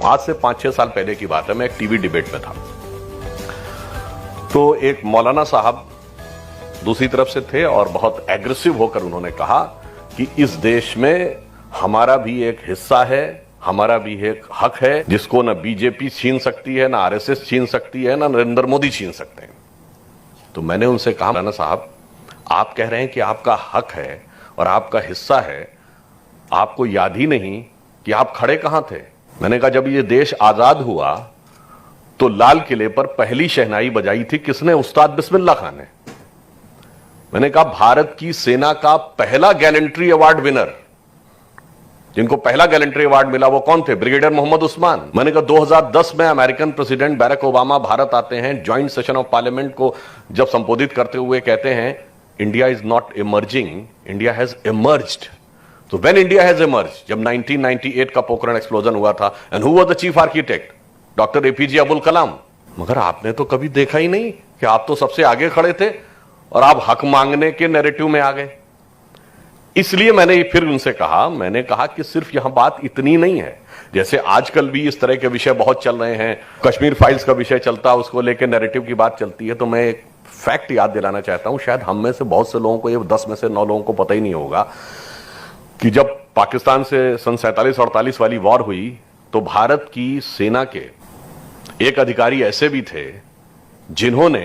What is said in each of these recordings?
आज से 5-6 साल पहले की बात है, मैं एक टीवी डिबेट में था, तो एक मौलाना साहब दूसरी तरफ से थे और बहुत एग्रेसिव होकर उन्होंने कहा कि इस देश में हमारा भी एक हिस्सा है, हमारा भी एक हक है जिसको ना बीजेपी छीन सकती है, ना आरएसएस छीन सकती है, ना नरेंद्र मोदी छीन सकते हैं। तो मैंने उनसे कहा, मौलाना साहब आप कह रहे हैं कि आपका हक है और आपका हिस्सा है, आपको याद ही नहीं कि आप खड़े कहां थे? मैंने कहा जब ये देश आजाद हुआ तो लाल किले पर पहली शहनाई बजाई थी किसने? उस्ताद बिस्मिल्लाह खान ने। मैंने कहा भारत की सेना का पहला गैलेंट्री अवार्ड विनर, जिनको पहला गैलेंट्री अवार्ड मिला, वो कौन थे? ब्रिगेडियर मोहम्मद उस्मान। मैंने कहा 2010 में American president Barack Obama Bharat आते हैं, ज्वाइंट सेशन ऑफ पार्लियामेंट को जब संबोधित करते हुए कहते हैं India is not emerging, India has emerged. तो व्हेन इंडिया हैज इमर्ज्ड, जब 1998 का पोखरण एक्सप्लोजन हुआ था, and who was the chief architect? Doctor APJ Abdul Kalam. मगर आपने तो कभी देखा ही नहीं कि आप तो सबसे आगे खड़े थे और आप हक मांगने के नैरेटिव में आ गए। इसलिए मैंने फिर उनसे कहा, मैंने कहा कि सिर्फ यहां बात इतनी नहीं है, जैसे आजकल भी इस तरह के विषय बहुत चल रहे हैं, कश्मीर फाइल्स का विषय चलता है, उसको लेकर नैरेटिव की बात चलती है। तो मैं एक फैक्ट याद दिलाना चाहता हूं, शायद हम में से बहुत से लोगों को, ये 10 में से 9 लोगों को पता ही नहीं होगा कि जब पाकिस्तान से सन 47-48 वाली वॉर हुई तो भारत की सेना के एक अधिकारी ऐसे भी थे जिन्होंने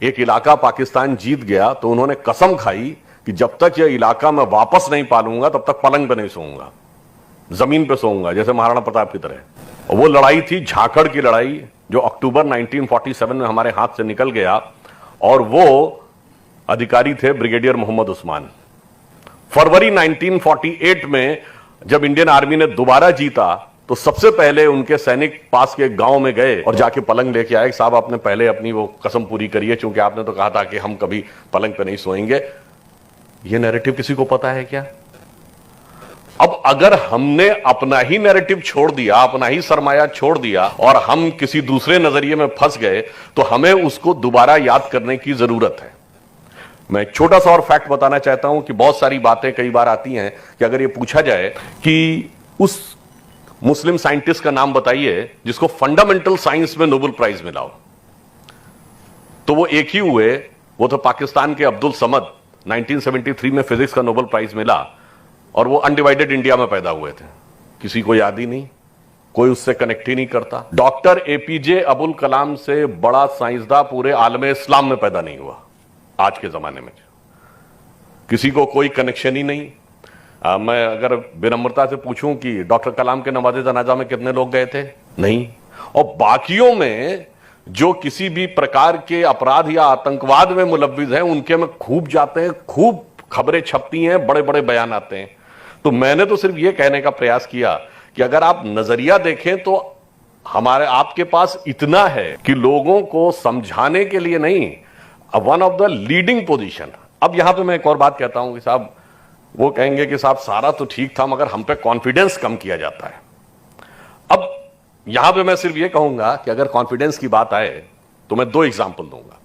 एक इलाका पाकिस्तान जीत गया तो उन्होंने कसम खाई कि जब तक यह इलाका मैं वापस नहीं पालूंगा तब तक पलंग पे नहीं सोऊंगा, जमीन पे सोऊंगा, जैसे महाराणा प्रताप की तरह। और वो लड़ाई थी झाकड़ की लड़ाई, जो अक्टूबर 1947 में हमारे हाथ से निकल गया, और वो अधिकारी थे ब्रिगेडियर मोहम्मद उस्मान। फरवरी 1948 में जब इंडियन आर्मी ने दोबारा जीता तो सबसे पहले उनके सैनिक पास के गांव में गए और जाके पलंग लेके आए। साहब आपने पहले अपनी वो कसम पूरी करिए, क्योंकि आपने तो कहा था कि हम कभी पलंग पे नहीं सोएंगे। ये नैरेटिव किसी को पता है क्या? अब अगर हमने अपना ही नैरेटिव छोड़ दिया, अपना ही सरमाया छोड़ दिया और हम किसी दूसरे नजरिए में फंस गए, तो हमें उसको दोबारा याद करने की जरूरत है। मैं छोटा सा और फैक्ट बताना चाहता हूं कि बहुत सारी बातें कई बार आती हैं कि अगर ये पूछा जाए कि उस मुस्लिम साइंटिस्ट का नाम बताइए जिसको फंडामेंटल साइंस में नोबेल प्राइज मिला हो, तो वो एक ही हुए, वो तो पाकिस्तान के अब्दुल समद। 1973 में फिजिक्स का नोबेल प्राइज मिला और वो अनडिवाइडेड इंडिया में पैदा हुए थे। किसी को याद ही नहीं, कोई उससे कनेक्ट ही नहीं करता। डॉक्टर एपीजे अब्दुल कलाम से बड़ा साइंसदान पूरे आलम इस्लाम में पैदा नहीं हुआ आज के जमाने में, किसी को कोई कनेक्शन ही नहीं। मैं अगर विनम्रता से पूछूं कि डॉक्टर कलाम के नवाज़े जनाजा में कितने लोग गए थे? नहीं। और बाकियों में जो किसी भी प्रकार के अपराध या आतंकवाद में मुलव्विज हैं, उनके में खूब जाते हैं, खूब खबरें छपती हैं, बड़े बड़े बयान आते हैं। तो मैंने तो सिर्फ यह कहने का प्रयास किया कि अगर आप नजरिया देखें तो हमारे आपके पास इतना है कि लोगों को समझाने के लिए नहीं, one of the leading position. अब यहां पे मैं एक और बात कहता हूं कि साहब, वो कहेंगे कि साहब सारा तो ठीक था मगर हम पे कॉन्फिडेंस कम किया जाता है। अब यहां पे मैं सिर्फ ये कहूंगा कि अगर कॉन्फिडेंस की बात आए तो मैं 2 एग्जांपल दूंगा।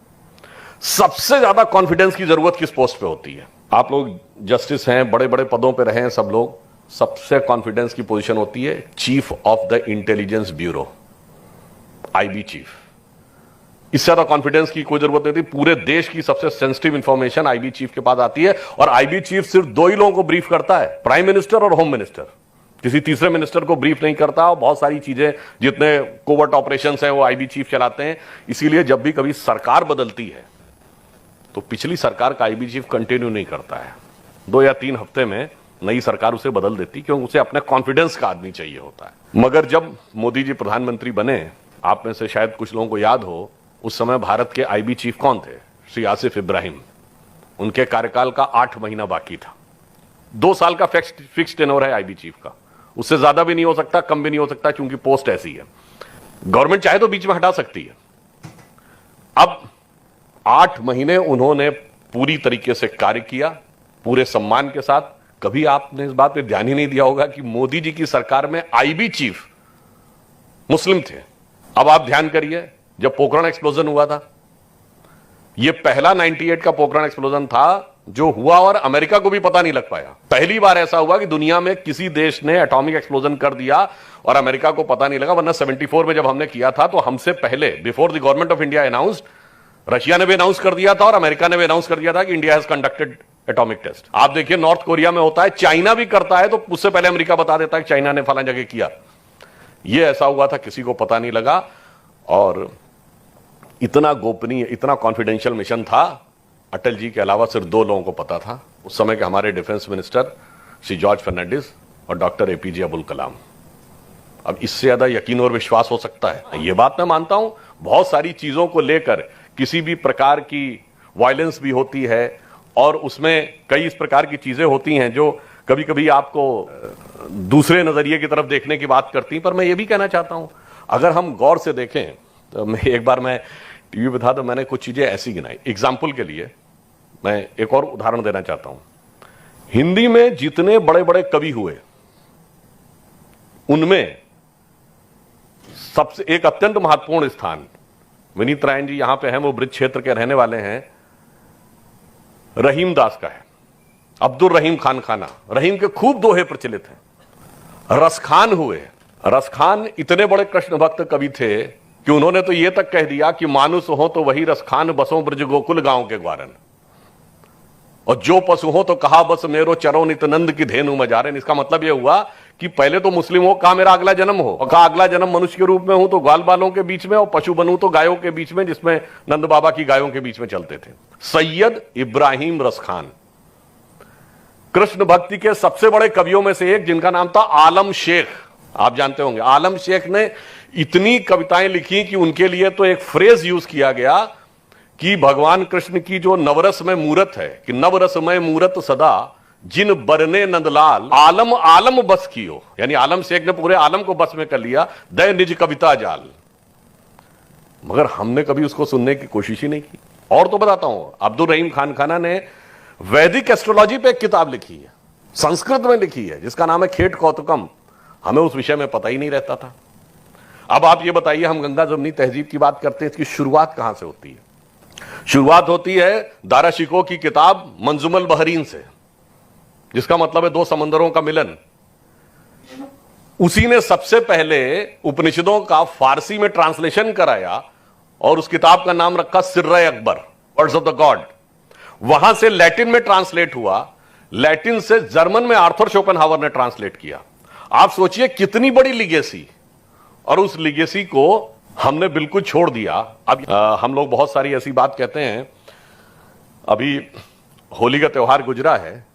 सबसे ज्यादा कॉन्फिडेंस की जरूरत किस पोस्ट पे होती है? आप लोग जस्टिस हैं, बड़े बड़े पदों पे रहे हैं सब लोग, सबसे कॉन्फिडेंस की पोजीशन होती है chief of the intelligence bureau, IB chief. इससे ज्यादा कॉन्फिडेंस की कोई जरूरत नहीं थी। पूरे देश की सबसे सेंसिटिव इंफॉर्मेशन आईबी चीफ के पास आती है, और आईबी चीफ सिर्फ 2 ही लोगों को ब्रीफ करता है, प्राइम मिनिस्टर और होम मिनिस्टर। किसी तीसरे मिनिस्टर को ब्रीफ नहीं करता, और बहुत सारी चीजें, जितने कोवर्ट ऑपरेशंस हैं वो आईबी चीफ चलाते हैं। इसीलिए जब भी कभी सरकार बदलती है तो पिछली सरकार का आईबी चीफ कंटिन्यू नहीं करता है, 2 या 3 हफ्ते में नई सरकार उसे बदल देती, क्योंकि उसे अपने कॉन्फिडेंस का आदमी चाहिए होता है। मगर जब मोदी जी प्रधानमंत्री बने, आप में से शायद कुछ लोगों को याद हो, उस समय भारत के आईबी चीफ कौन थे? श्री आसिफ इब्राहिम। उनके कार्यकाल का 8 महीना बाकी था। 2 साल का फिक्स टेन्योर है आईबी चीफ का, उससे ज्यादा भी नहीं हो सकता, कम भी नहीं हो सकता, क्योंकि पोस्ट ऐसी है। गवर्नमेंट चाहे तो बीच में हटा सकती है। अब 8 महीने उन्होंने पूरी तरीके से कार्य किया, पूरे सम्मान के साथ। कभी आपने इस बात पे ध्यान ही नहीं दिया होगा कि मोदी जी की सरकार में आईबी चीफ मुस्लिम थे। अब आप ध्यान करिए, जब पोखरण एक्सप्लोजन हुआ था, यह पहला 98 का पोखरण एक्सप्लोजन था जो हुआ और अमेरिका को भी पता नहीं लग पाया। पहली बार ऐसा हुआ कि दुनिया में किसी देश ने एटॉमिक एक्सप्लोजन कर दिया और अमेरिका को पता नहीं लगा, वरना 74 में जब हमने किया था तो हमसे पहले, before the government of India announced, Russia ने भी अनाउंस कर दिया था और अमेरिका ने भी अनाउंस कर दिया था कि India has conducted atomic test. आप देखिए नॉर्थ कोरिया में होता है, चाइना भी करता है, तो उससे पहले अमेरिका बता देता है कि चाइना ने फलां जगह किया। यह ऐसा हुआ था, किसी को पता नहीं लगा और इतना गोपनीय, इतना कॉन्फिडेंशियल मिशन था। अटल जी के अलावा सिर्फ 2 लोगों को पता था, उस समय के हमारे डिफेंस मिनिस्टर श्री जॉर्ज फर्नांडिस और डॉक्टर एपीजे अब्दुल कलाम। अब इससे ज्यादा यकीन और विश्वास हो सकता है? यह बात मैं मानता हूं, बहुत सारी चीजों को लेकर किसी भी प्रकार की वायलेंस भी होती है और उसमें कई इस प्रकार की चीजें होती हैं जो कभी कभी आपको दूसरे नजरिए की तरफ देखने की बात करती हैं। पर मैं ये भी कहना चाहता हूं, अगर हम गौर से देखें तो मैं टीवी पे था तो मैंने कुछ चीजें ऐसी गिनाई। एग्जाम्पल के लिए मैं एक और उदाहरण देना चाहता हूं। हिंदी में जितने बड़े बड़े कवि हुए उनमें सबसे एक अत्यंत महत्वपूर्ण स्थान, विनीत रायन जी यहां पे हैं, वो ब्रिज क्षेत्र के रहने वाले हैं, रहीम दास का है। अब्दुल रहीम खान खाना, रहीम के खूब दोहे प्रचलित हैं। रसखान हुए, रसखान इतने बड़े कृष्ण भक्त कवि थे कि उन्होंने तो यह तक कह दिया कि मानुष हो तो वही रसखान, बसों ब्रज गोकुल गांव के ग्वारन, और जो पशु हो तो कहा बस मेरो चरो नित्यानंद की धेनु मजारन। इसका मतलब यह हुआ कि पहले तो मुस्लिम हो, कहा मेरा अगला जन्म हो, और कहा अगला जन्म मनुष्य के रूप में हूं तो ग्वाल बालों के बीच में, और पशु बनूं तो गायों के बीच में, जिसमें नंद बाबा की गायों के बीच में चलते थे। सैयद इब्राहिम रसखान, कृष्ण भक्ति के सबसे बड़े कवियों में से एक, जिनका नाम था आलम शेख। आप जानते होंगे, आलम शेख ने इतनी कविताएं लिखी कि उनके लिए तो एक फ्रेज यूज किया गया कि भगवान कृष्ण की जो नवरस में मूरत है, कि नवरस में मूरत सदा जिन बरने नंदलाल आलम आलम बस कियो, यानी आलम शेख ने पूरे आलम को बस में कर लिया, दय निज कविता जाल। मगर हमने कभी उसको सुनने की कोशिश ही नहीं की। और तो बताता हूं, अब्दुल रहीम खान खाना ने वैदिक एस्ट्रोलॉजी पे एक किताब लिखी है, संस्कृत में लिखी है, जिसका नाम है खेट कौतुकम। हमें उस विषय में पता ही नहीं रहता था। अब आप ये बताइए, हम गंगा जमुनी तहजीब की बात करते हैं, इसकी शुरुआत कहां से होती है? शुरुआत होती है दारा शिकोह की किताब मंजुमल बहरीन से, जिसका मतलब है 2 समंदरों का मिलन। उसी ने सबसे पहले उपनिषदों का फारसी में ट्रांसलेशन कराया और उस किताब का नाम रखा Sirre Akbar, words of the god. वहां से लैटिन में ट्रांसलेट हुआ, लैटिन से जर्मन में आर्थर शोपेनहावर ने ट्रांसलेट किया। आप सोचिए कितनी बड़ी लिगेसी, और उस लिगेसी को हमने बिल्कुल छोड़ दिया। अब हम लोग बहुत सारी ऐसी बात कहते हैं। अभी होली का त्योहार गुजरा है,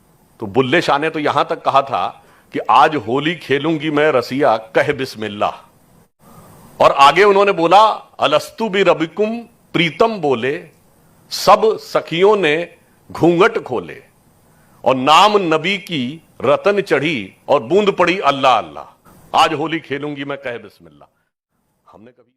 तो बुल्ले शाह ने तो यहां तक कहा था कि आज होली खेलूंगी मैं रसिया कह बिस्मिल्लाह, और आगे उन्होंने बोला अलस्तु बि रबिकुम प्रीतम बोले, सब सखियों ने घूंघट खोले, और नाम नबी की रतन चढ़ी और बूंद पड़ी अल्लाह अल्लाह, आज होली खेलूंगी मैं कह बिस्मिल्लाह। हमने कभी